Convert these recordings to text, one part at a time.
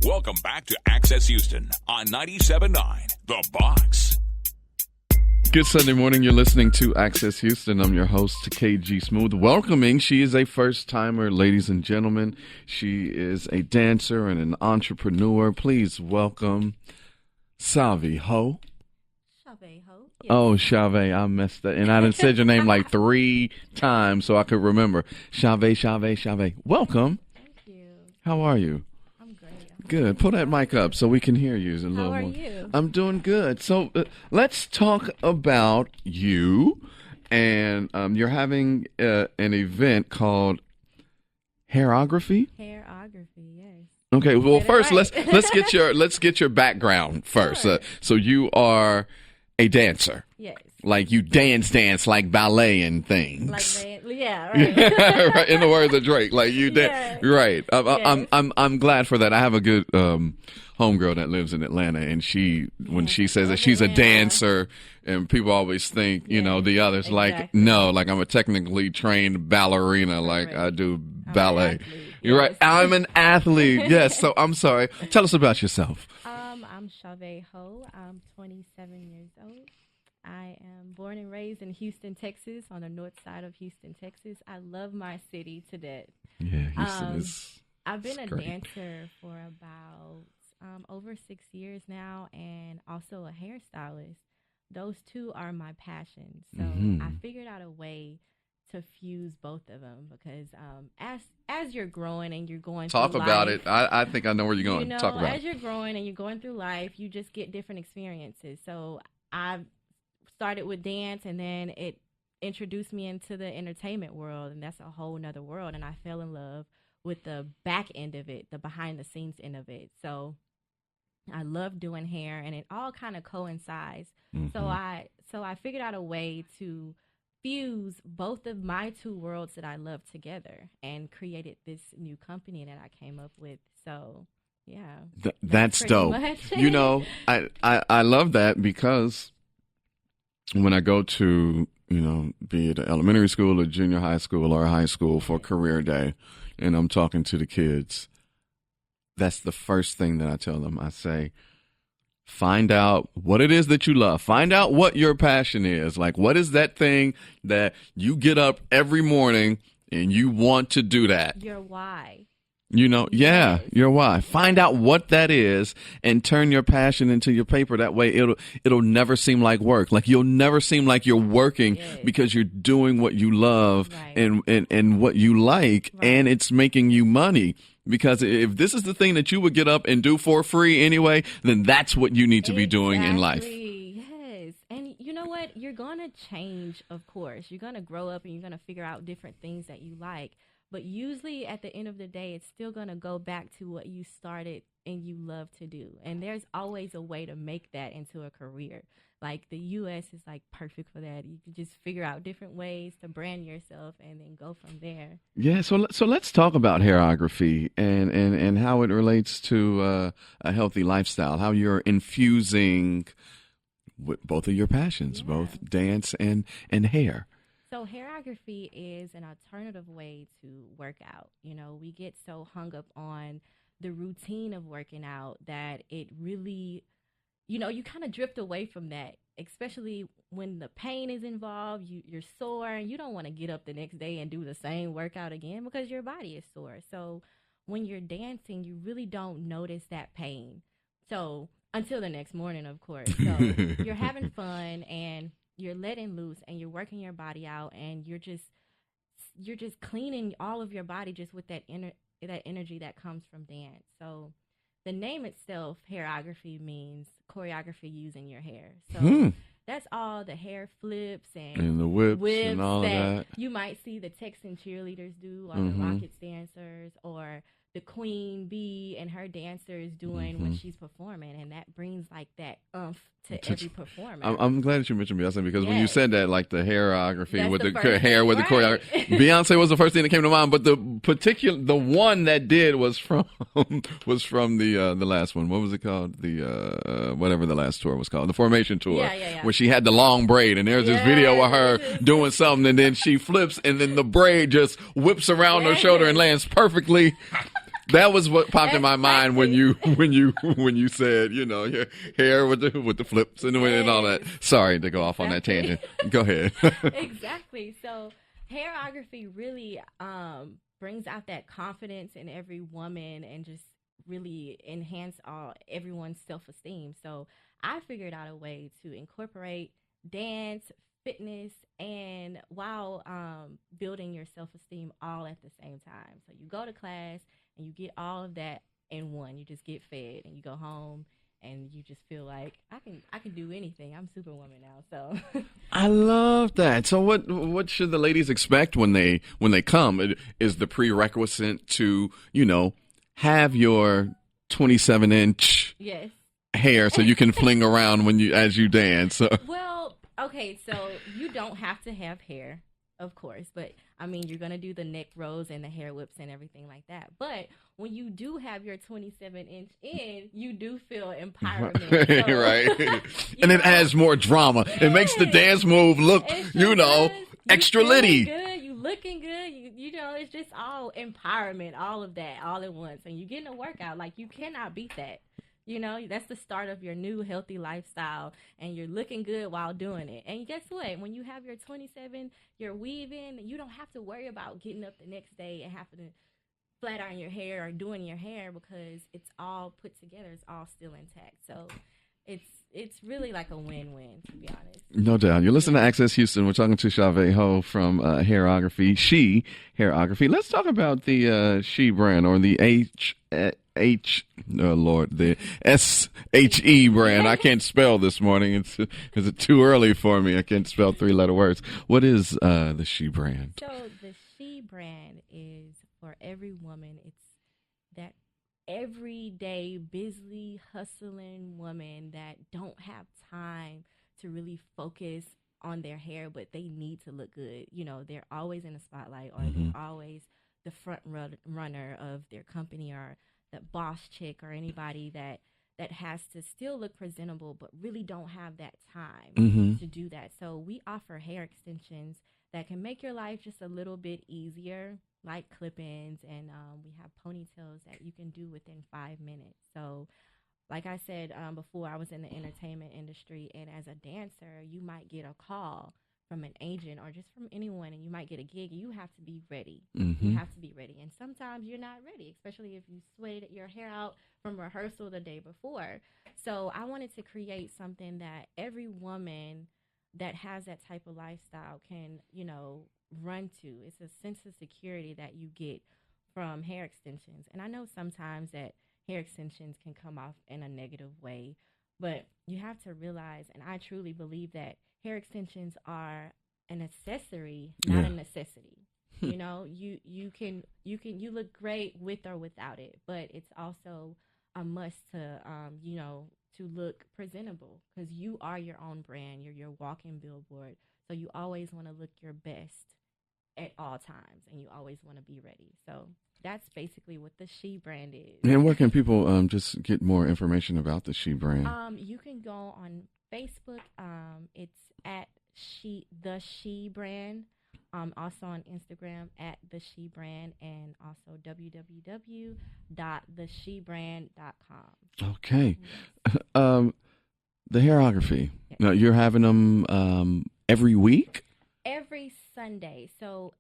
Welcome back to Access Houston on 97.9 The Box. Good Sunday morning. You're listening to Access Houston. I'm your host, KG Smooth. Welcoming, she is a first-timer, ladies and gentlemen. She is a dancer and an entrepreneur. Please welcome Shavee Ho. Shavee Ho. Yes. Oh, Shavee, I messed that. And I done said your name like 3 times so I could remember. Shavee. Welcome. Thank you. How are you? I'm great. Good. Pull that mic up so we can hear you a little more. How are you? I'm doing good. So let's talk about you. And you're having an event called HairOgraphy. HairOgraphy, yes. Okay. Well, first right. let's get your background first. Sure. So you are a dancer. Yes. Like you dance like ballet and things. Like that. Yeah, right. Right, in the words of Drake, like you did. Yeah. Right. Yes. I'm glad for that. I have a good homegirl that lives in Atlanta, and when she says that she's a dancer, and people always think, you know, the others like, no, like I'm a technically trained ballerina, like I do ballet. You're right. I'm an athlete. Yes. So I'm sorry. Tell us about yourself. I'm Shavee Ho. I'm 27 years old. I am born and raised in Houston, Texas, on the north side of Houston, Texas. I love my city to death. Yeah, Houston is. I've been a great. dancer for about over 6 years now, and also a hairstylist. Those two are my passions. So I figured out a way to fuse both of them because as you're growing and you're going Talk through about life, it. I think I know where you're going. you know, Talk about as it. you're growing and you're going through life, you just get different experiences. So I started with dance, and then it introduced me into the entertainment world, and that's a whole nother world. And I fell in love with the back end of it, the behind the scenes end of it. So I love doing hair, and it all kind of coincides. So I figured out a way to fuse both of my two worlds that I love together and created this new company that I came up with. So yeah, that's dope. much. You know, I love that because when I go to, you know, be it elementary school or junior high school or high school for career day, and I'm talking to the kids, that's the first thing that I tell them. I say, find out what it is that you love. Find out what your passion is. Like, what is that thing that you get up every morning and you want to do that? Your why. You know, yeah, Yes. your why. Find out what that is and turn your passion into your paper. That way it'll never seem like work. Like you'll never seem like you're working because you're doing what you love and what you like, and it's making you money. Because if this is the thing that you would get up and do for free anyway, then that's what you need to be doing in life. Yes. And you know what? You're going to change, of course. You're going to grow up and you're going to figure out different things that you like. But usually at the end of the day, it's still going to go back to what you started and you love to do. And there's always a way to make that into a career. Like the U.S. is like perfect for that. You can just figure out different ways to brand yourself and then go from there. Yeah, so let's talk about HairOgraphy and how it relates to a healthy lifestyle, how you're infusing with both of your passions, both dance and hair. So HairOgraphy is an alternative way to work out. You know, we get so hung up on the routine of working out that it really, you know, you kind of drift away from that, especially when the pain is involved. You're sore and you don't want to get up the next day and do the same workout again because your body is sore. So when you're dancing, you really don't notice that pain. So until the next morning, of course. So you're having fun and you're letting loose and you're working your body out and you're just cleaning all of your body just with that energy that comes from dance. So the name itself, HairOgraphy, means choreography using your hair. So that's all the hair flips and the whips and all that that you might see the Texan cheerleaders do, or the Rockets dancers, or the Queen Bee and her dancers doing when she's performing, and that brings like that oomph to every performance. I'm glad that you mentioned Beyonce because when you said that, like the HairOgraphy That's with the the first hair thing, with the choreography, Beyonce was the first thing that came to mind. But the one that did was from the last one. What was it called? The whatever the last tour was called, the Formation tour, where she had the long braid, and there's this video of her doing something, and then she flips, and then the braid just whips around her shoulder and lands perfectly That was what popped in my mind when Exactly. you said, your hair with the flips and all that. Yes. Sorry to go off on that tangent. Go ahead. Exactly. So hairography really brings out that confidence in every woman and just really enhance everyone's self-esteem. So I figured out a way to incorporate dance, fitness, and while building your self-esteem all at the same time. So you go to class and you get all of that in one. You just get fed and you go home and you just feel like I can do anything. I'm Superwoman now. So I love that. So what should the ladies expect when they come? Is the prerequisite to, have your 27-inch yes. hair so you can fling around as you dance? Well, okay, so you don't have to have hair, of course, but I mean, you're going to do the neck rolls and the hair whips and everything like that. But when you do have your 27-inch in, you do feel empowerment. So, right. And it adds more drama. yes, It makes the dance move look, it sure does. extra You feeling litty. good, you looking good. It's just all empowerment, all of that, all at once. And you're getting a workout. Like, you cannot beat that. That's the start of your new healthy lifestyle, and you're looking good while doing it. And guess what? When you have your 27, you're weaving, you don't have to worry about getting up the next day and having to flat iron your hair or doing your hair because it's all put together. It's all still intact. So it's really like a win-win, to be honest. No doubt. You're listening to Access Houston. We're talking to Shavee Ho from HairOgraphy, S.H.E. HairOgraphy. Let's talk about the S.H.E. brand, or the the S.H.E. brand. I can't spell this morning. Is it too early for me? I can't spell 3-letter words. What is the S.H.E. brand? So the S.H.E. brand is for every woman. It's that everyday, busy, hustling woman that don't have time to really focus on their hair, but they need to look good. They're always in the spotlight, or they're always the front runner of their company, or the boss chick, or anybody that has to still look presentable, but really don't have that time to do that. So we offer hair extensions that can make your life just a little bit easier, like clip-ins, and we have ponytails that you can do within 5 minutes. So like I said before, I was in the entertainment industry, and as a dancer, you might get a call from an agent or just from anyone, and you might get a gig, and you have to be ready. You have to be ready. And sometimes you're not ready, especially if you sweated your hair out from rehearsal the day before. So I wanted to create something that every woman that has that type of lifestyle can, run to. It's a sense of security that you get from hair extensions. And I know sometimes that hair extensions can come off in a negative way, but you have to realize, and I truly believe, that hair extensions are an accessory, not a necessity. You look great with or without it, but it's also a must to to look presentable, because you are your own brand. You're your walking billboard. So you always want to look your best at all times, and you always want to be ready. So that's basically what the S.H.E. brand is. And where can people just get more information about the S.H.E. brand? You can go on Facebook. It's at the S.H.E. brand. Also on Instagram at the S.H.E. brand, and also www.theshebrand.com. Okay. The hairography. Yes. Now, you're having them every week? Every Sunday. So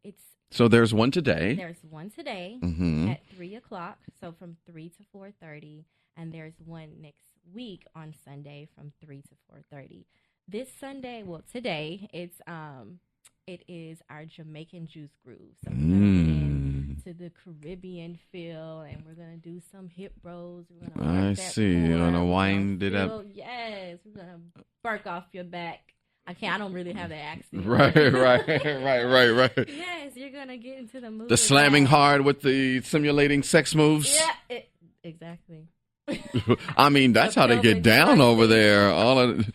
there's one today. There's one today at 3:00. So from 3 to 4:30, and there's one next week on Sunday from 3 to 4:30. This Sunday, today, it is our Jamaican juice groove. So we're going to get into the Caribbean feel, and we're going to do some hip rolls. We're going to I see. You're going to wind it up. Yes, we're going to bark off your back. I don't really have that accent. Right. Yes, you're going to get into the mood. The slamming hard with the simulating sex moves. Yeah, exactly. I mean, that's how they get down over there. All of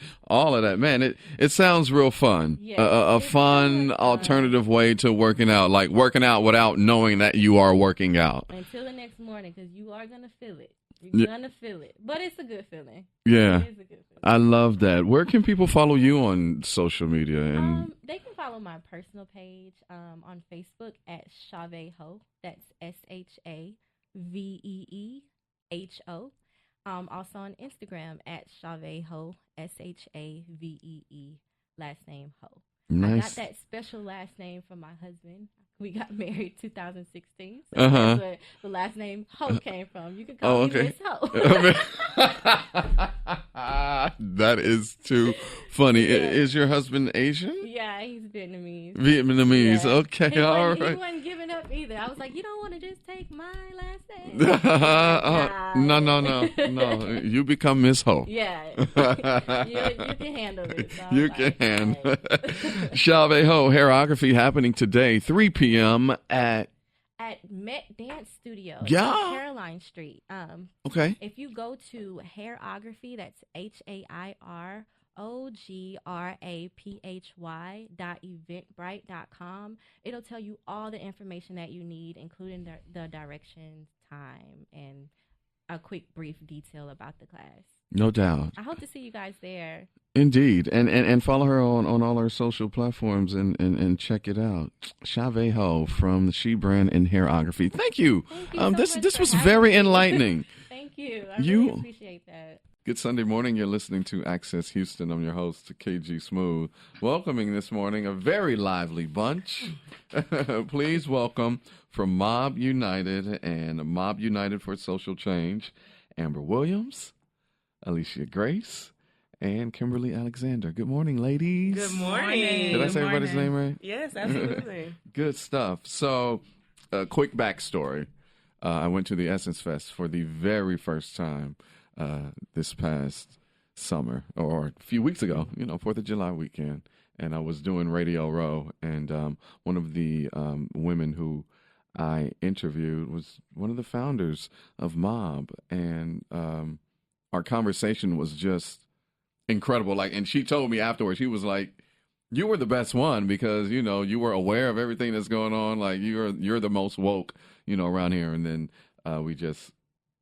that, man. It sounds real fun. Yes, A fun alternative way to working out, like working out without knowing that you are working out. Until the next morning, because you are gonna feel it. You're gonna feel it, but it's a good feeling. Yeah, it is a good feeling. I love that. Where can people follow you on social media? And they can follow my personal page on Facebook at Shavee Ho. That's S.H.A. Shavee Ho. Also on Instagram at Shavee Ho, Shavee, last name Ho. I got Nice. that special last name from my husband. We got married 2016, so Uh-huh. that's where the last name Ho came from. You can call Oh, me okay. Miss Ho. That is too funny. Yeah. Is your husband Asian? Yeah, he's Vietnamese. Vietnamese. Yeah. Okay, He all wasn't, right. he wasn't giving up either. I was like, you don't want to just take my last name? No. You become Miss Ho. Yeah, you can handle it. So You can handle Shavee Ho, HairOgraphy happening today, 3 p.m. at Met Dance Studio. Yeah. On Caroline Street. Okay. If you go to HairOgraphy, that's HairOgraphy.eventbrite.com, it'll tell you all the information that you need, including the directions, time, and a quick brief detail about the class. No doubt. I hope to see you guys there. Indeed. And follow her on all her social platforms and check it out. Shavee Ho from the She brand in HairOgraphy. Thank you. Thank you so much This for was having very me. enlightening. Thank you. I You- really appreciate that. Good Sunday morning. You're listening to Access Houston. I'm your host, KG Smooth. Welcoming this morning a very lively bunch. Please welcome from MOBB United and MOBB United for Social Change, Amber Williams, Alycia Grace, and Kimberley Alexander. Good morning, ladies. Good morning. Did I say everybody's name right? Yes, absolutely. Good stuff. So, a quick backstory. I went to the Essence Fest for the very first time this past summer, or a few weeks ago, 4th of July weekend. And I was doing Radio Row, and one of the women who I interviewed was one of the founders of MOBB. And our conversation was just incredible. And she told me afterwards, she was like, you were the best one because, you were aware of everything that's going on. Like you're the most woke, around here. And then we just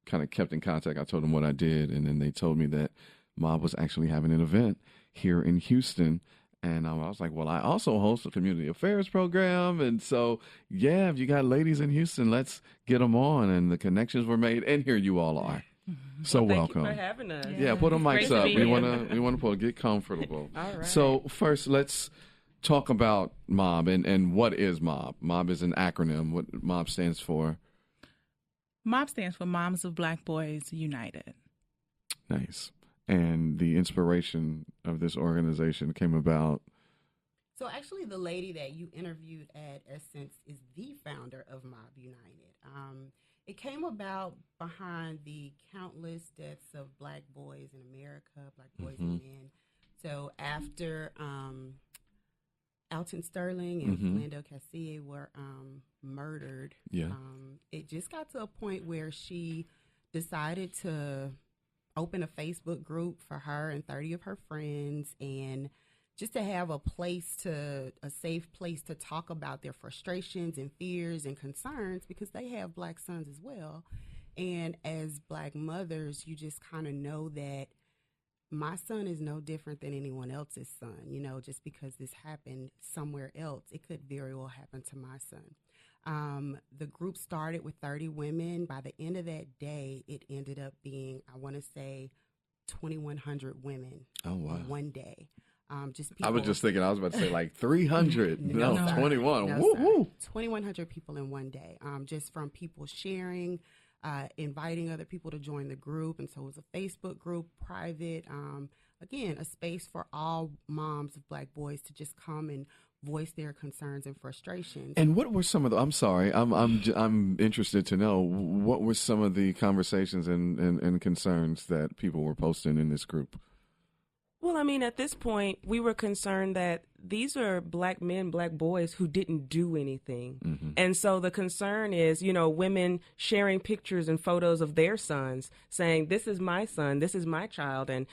kind of kept in contact. I told them what I did. And then they told me that MOBB was actually having an event here in Houston. And I was like, well, I also host a community affairs program. And so, yeah, if you got ladies in Houston, let's get them on. And the connections were made. And here you all are. So welcome. Thank you for having us. Yeah, put them mics Great to up. be We here. want to get comfortable. All right. So first, let's talk about MOBB and what is MOBB. MOBB is an acronym. What MOBB stands for? MOBB stands for Moms of Black Boys United. Nice. And the inspiration of this organization came about. So actually, the lady that you interviewed at Essence is the founder of MOBB United. It came about behind the countless deaths of Black boys in America, Black boys and men. So after Alton Sterling and Philando Castile were murdered, it just got to a point where she decided to open a Facebook group for her and 30 of her friends, and just to have a safe place to talk about their frustrations and fears and concerns, because they have Black sons as well. And as Black mothers, you just kind of know that my son is no different than anyone else's son. Just because this happened somewhere else, it could very well happen to my son. The group started with 30 women. By the end of that day, it ended up being, I want to say, 2,100 women. Oh, wow. In one day. Just I was just thinking, I was about to say like 300. No, No, sir. 21. No, Woo, sir. woo. 2,100 people in one day, just from people sharing, inviting other people to join the group. And so it was a Facebook group, private, again, a space for all moms of Black boys to just come and voice their concerns and frustrations. And what were some of the? I'm sorry, I'm interested to know what were some of the conversations and concerns that people were posting in this group. Well, I mean, at this point, we were concerned that these are Black men, Black boys who didn't do anything. And so the concern is, women sharing pictures and photos of their sons saying, this is my son, this is my child. And,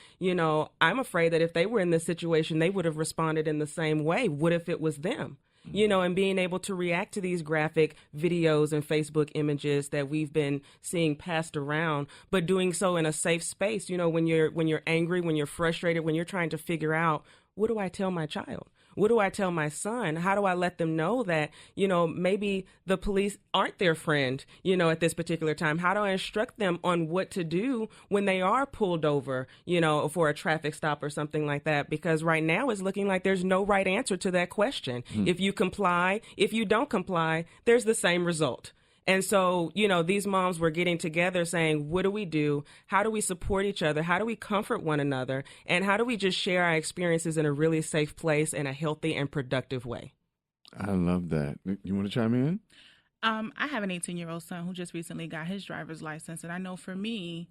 I'm afraid that if they were in this situation, they would have responded in the same way. What if it was them? And being able to react to these graphic videos and Facebook images that we've been seeing passed around, but doing so in a safe space. When you're angry, when you're frustrated, when you're trying to figure out what do I tell my child? What do I tell my son? How do I let them know that, maybe the police aren't their friend, at this particular time? How do I instruct them on what to do when they are pulled over, for a traffic stop or something like that? Because right now it's looking like there's no right answer to that question. If you comply, if you don't comply, there's the same result. And so, these moms were getting together saying, what do we do? How do we support each other? How do we comfort one another? And how do we just share our experiences in a really safe place in a healthy and productive way? I love that. You want to chime in? I have an 18-year-old son who just recently got his driver's license. And I know for me,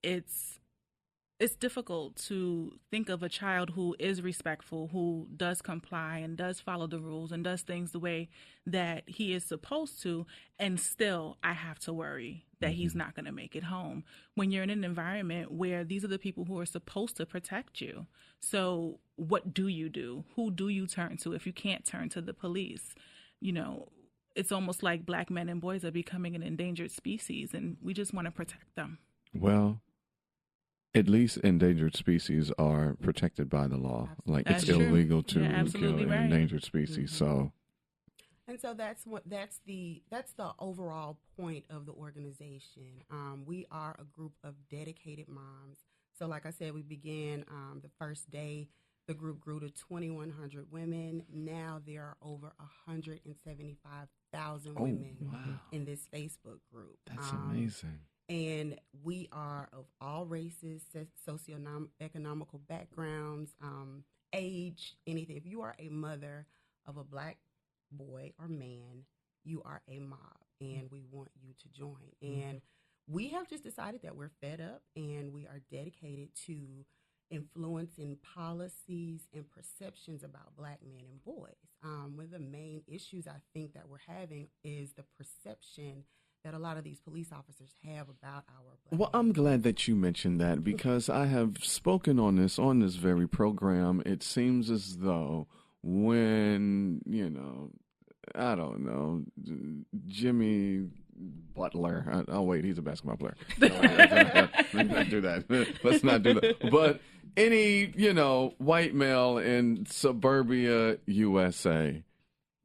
it's difficult to think of a child who is respectful, who does comply and does follow the rules and does things the way that he is supposed to. And still, I have to worry that he's not going to make it home when you're in an environment where these are the people who are supposed to protect you. So what do you do? Who do you turn to if you can't turn to the police? It's almost like black men and boys are becoming an endangered species, and we just want to protect them. Well, at least endangered species are protected by the law. Absolutely. Like That's it's true. illegal to You're kill absolutely an right. endangered species. So, and so that's the overall point of the organization. We are a group of dedicated moms. So, like I said, we began the first day. The group grew to 2,100 women. Now there are over 175,000 women in this Facebook group. that's amazing. And we are of all races, socioeconomical backgrounds, age, anything. If you are a mother of a black boy or man, you are a MOBB, and we want you to join. And we have just decided that we're fed up, and we are dedicated to influencing policies and perceptions about black men and boys. One of the main issues I think that we're having is the perception that a lot of these police officers have about our black Well, I'm glad that you mentioned that, because I have spoken on this very program. It seems as though when, I don't know, Jimmy Butler. Oh, wait, he's a basketball player. Let's not do that. Let's not do that. But any, white male in suburbia USA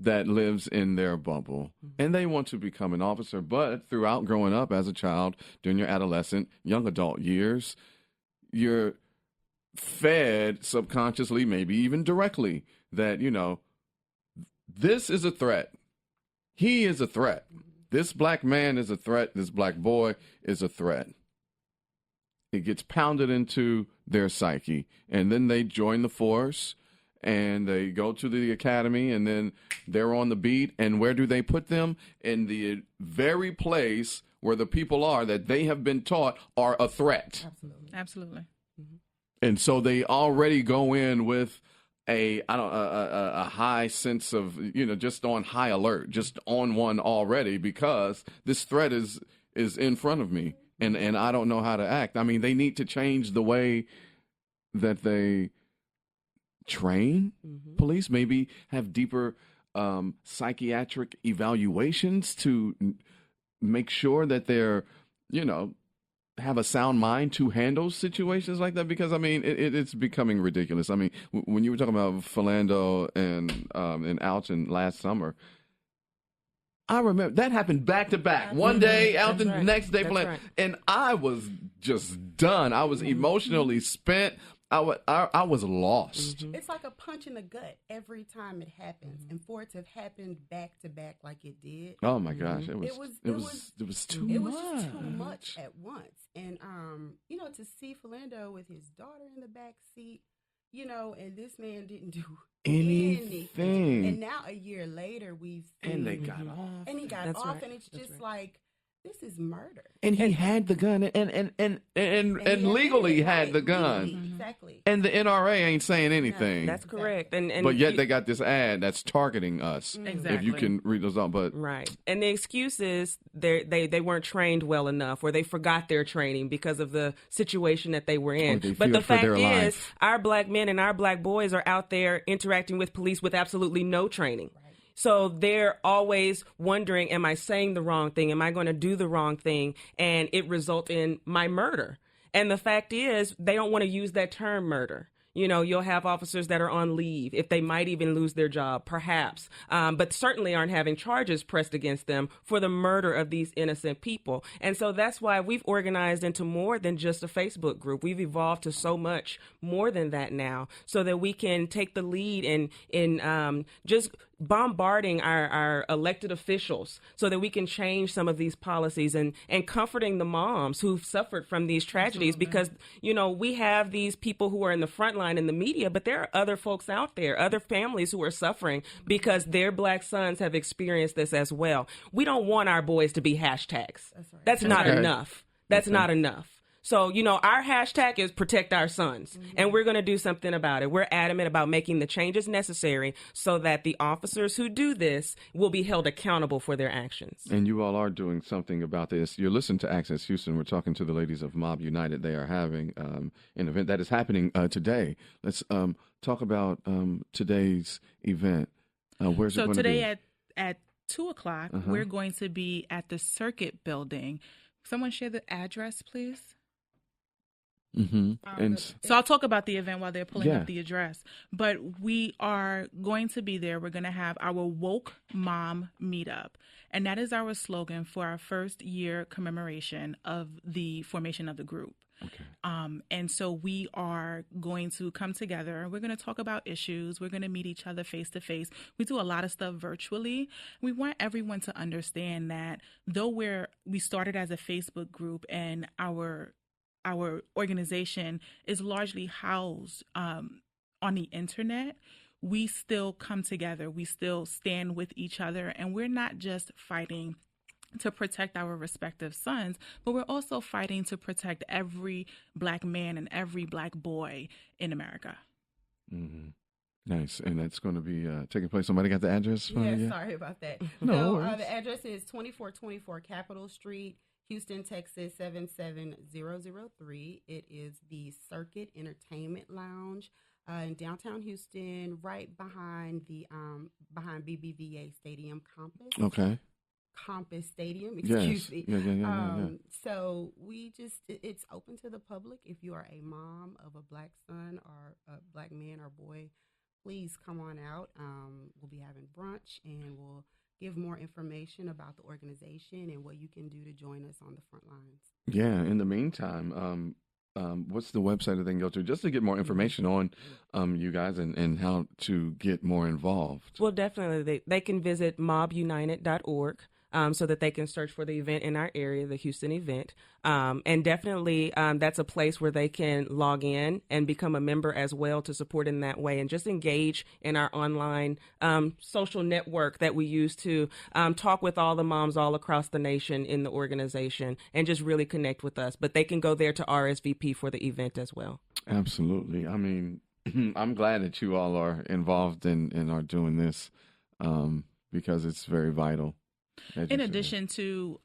that lives in their bubble and they want to become an officer, but throughout growing up as a child, during your adolescent, young adult years, you're fed subconsciously, maybe even directly, that, this is a threat. He is a threat. This black man is a threat. This black boy is a threat. It gets pounded into their psyche, and then they join the force, and they go to the academy, and then they're on the beat. And where do they put them? In the very place where the people are that they have been taught are a threat. Absolutely. And so they already go in with a high sense of, just on high alert, just on one already, because this threat is in front of me, and I don't know how to act. I mean, they need to change the way that they train police, maybe have deeper psychiatric evaluations to make sure that they're, have a sound mind to handle situations like that, because I mean it's becoming ridiculous. I mean, when you were talking about Philando and Alton last summer, I remember that happened back to back. One day Alton, the next day Philando, and I was just done. I was emotionally spent. I was lost. It's like a punch in the gut every time it happens, and for it to have happened back to back like it did. Oh my gosh, it was too much. It was just too much at once, and to see Philando with his daughter in the back seat, and this man didn't do anything. And now a year later, we've seen, and they got off, and he got off, and it's just like, this is murder. And he had the gun, and legally had the gun. Exactly. And the NRA ain't saying anything. That's correct. But yet they got this ad that's targeting us. Exactly. If you can read those out, but right. And the excuse is they weren't trained well enough, or they forgot their training because of the situation that they were in. But the fact is, our black men and our black boys are out there interacting with police with absolutely no training. Right. So they're always wondering, am I saying the wrong thing? Am I going to do the wrong thing? And it results in my murder. And the fact is, they don't want to use that term murder. You know, you'll have officers that are on leave, if they might even lose their job, perhaps, but certainly aren't having charges pressed against them for the murder of these innocent people. And so that's why we've organized into more than just a Facebook group. We've evolved to so much more than that now, so that we can take the lead in just bombarding our elected officials so that we can change some of these policies and comforting the moms who've suffered from these tragedies. Absolutely. Because, you know, we have these people who are in the front line in the media, but there are other folks out there, other families who are suffering because their Black sons have experienced this as well. We don't want our boys to be hashtags. That's right. That's not enough. That's not enough. So, you know, our hashtag is protect our sons, and we're going to do something about it. We're adamant about making the changes necessary so that the officers who do this will be held accountable for their actions. And you all are doing something about this. You're listening to Access Houston. We're talking to the ladies of MOBB United. They are having an event that is happening today. Let's talk about today's event. Where's it going to be? So today at 2 o'clock, we're going to be at the Circuit Building. Someone share the address, please. And so I'll talk about the event while they're pulling up the address. But we are going to be there. We're going to have our Woke Mom Meetup. And that is our slogan for our first year commemoration of the formation of the group. Okay. And so we are going to come together. We're going to talk about issues. We're going to meet each other face to face. We do a lot of stuff virtually. We want everyone to understand that though we started as a Facebook group and our organization is largely housed on the internet, we still come together. We still stand with each other. And we're not just fighting to protect our respective sons, but we're also fighting to protect every Black man and every Black boy in America. Mm-hmm. Nice. And that's going to be taking place. Somebody got the address? Yeah, sorry about that. No, the address is 2424 Capitol Street, Houston, Texas 77003. It is the Circuit Entertainment Lounge in downtown Houston, right behind the behind BBVA Stadium Campus. Okay. Campus Stadium, excuse me. Yeah. So it's open to the public. If you are a mom of a Black son or a Black man or boy, please come on out. We'll be having brunch and we'll give more information about the organization and what you can do to join us on the front lines. Yeah. In the meantime, what's the website that they can go to just to get more information on you guys and how to get more involved? Well, definitely. They can visit mobbunited.org. So that they can search for the event in our area, the Houston event. And definitely that's a place where they can log in and become a member as well to support in that way and just engage in our online social network that we use to talk with all the moms all across the nation in the organization and just really connect with us. But they can go there to RSVP for the event as well. Absolutely. I mean, I'm glad that you all are involved and are doing this because it's very vital. In addition to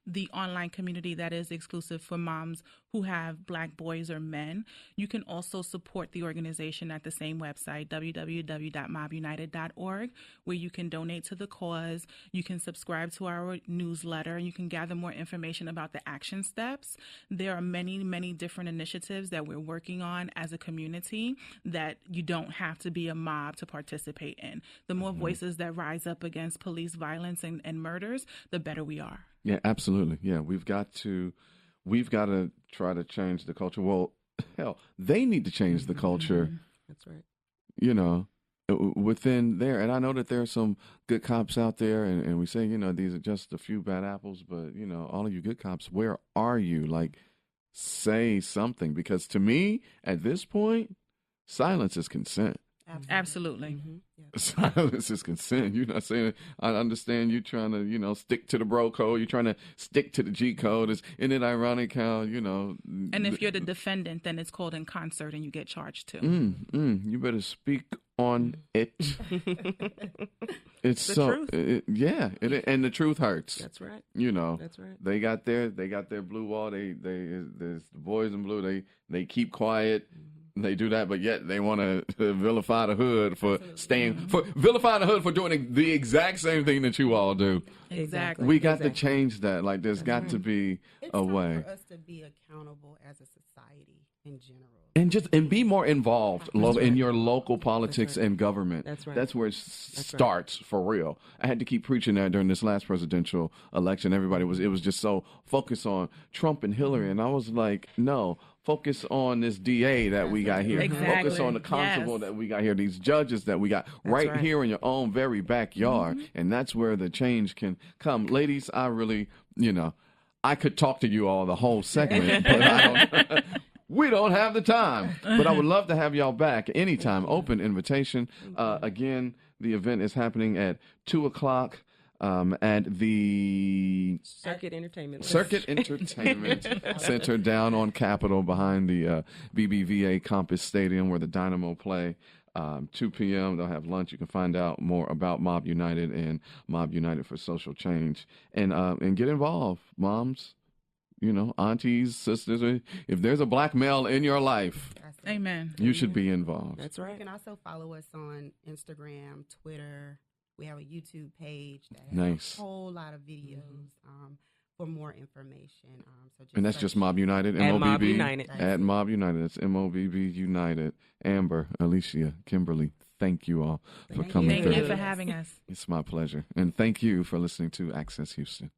the online community that is exclusive for moms who have Black boys or men, you can also support the organization at the same website, www.mobbunited.org, where you can donate to the cause, you can subscribe to our newsletter, and you can gather more information about the action steps. There are many, many different initiatives that we're working on as a community that you don't have to be a mob to participate in. The more voices that rise up against police violence and murders, the better we are. Yeah, absolutely. Yeah, we've got to try to change the culture. Well, hell, they need to change the culture. That's right. You know, within there. And I know that there are some good cops out there, and we say, you know, these are just a few bad apples, but, you know, all of you good cops, where are you? Like, say something. Because to me, at this point, silence is consent. Absolutely. Mm-hmm. Yeah. Silence is consent. You're not saying, I understand you trying to, you know, stick to the bro code. You're trying to stick to the G code. Isn't it ironic how, you know. And if you're the defendant, then it's called in concert and you get charged too. You better speak on it. It's the truth. And the truth hurts. That's right. You know. That's right. They got their blue wall. There's the boys in blue. They keep quiet. They do that, but yet they want to vilify the hood for vilify the hood for doing the exact same thing that you all do. Exactly. We got to change that. Like, there's got to be a way for us to be accountable as a society. society in general. And be more involved in your local politics and government. That's right. That's where it starts for real. I had to keep preaching that during this last presidential election. It was just so focused on Trump and Hillary, and I was like, no, focus on this DA that we got here. Exactly. Focus on the constable that we got here, these judges that we got right here in your own very backyard, and that's where the change can come. Ladies, I really, I could talk to you all the whole segment, but I don't. We don't have the time, but I would love to have y'all back anytime. Open invitation. Again, the event is happening at 2:00 at the Circuit Entertainment Center down on Capitol behind the BBVA Compass Stadium where the Dynamo play. 2 p.m. They'll have lunch. You can find out more about MOBB United and MOBB United for Social Change, and get involved, moms. Aunties, sisters, if there's a black male in your life, amen, you should be involved. That's right. You can also follow us on Instagram, Twitter. We have a YouTube page that has Nice. a whole lot of videos for more information. And that's just MOBB United, At MOBB MOBB United. At MOBB United. That's MOBB United. Amber, Alycia, Kimberly, thank you all for coming Thank through. you for having us. It's my pleasure. And thank you for listening to Access Houston.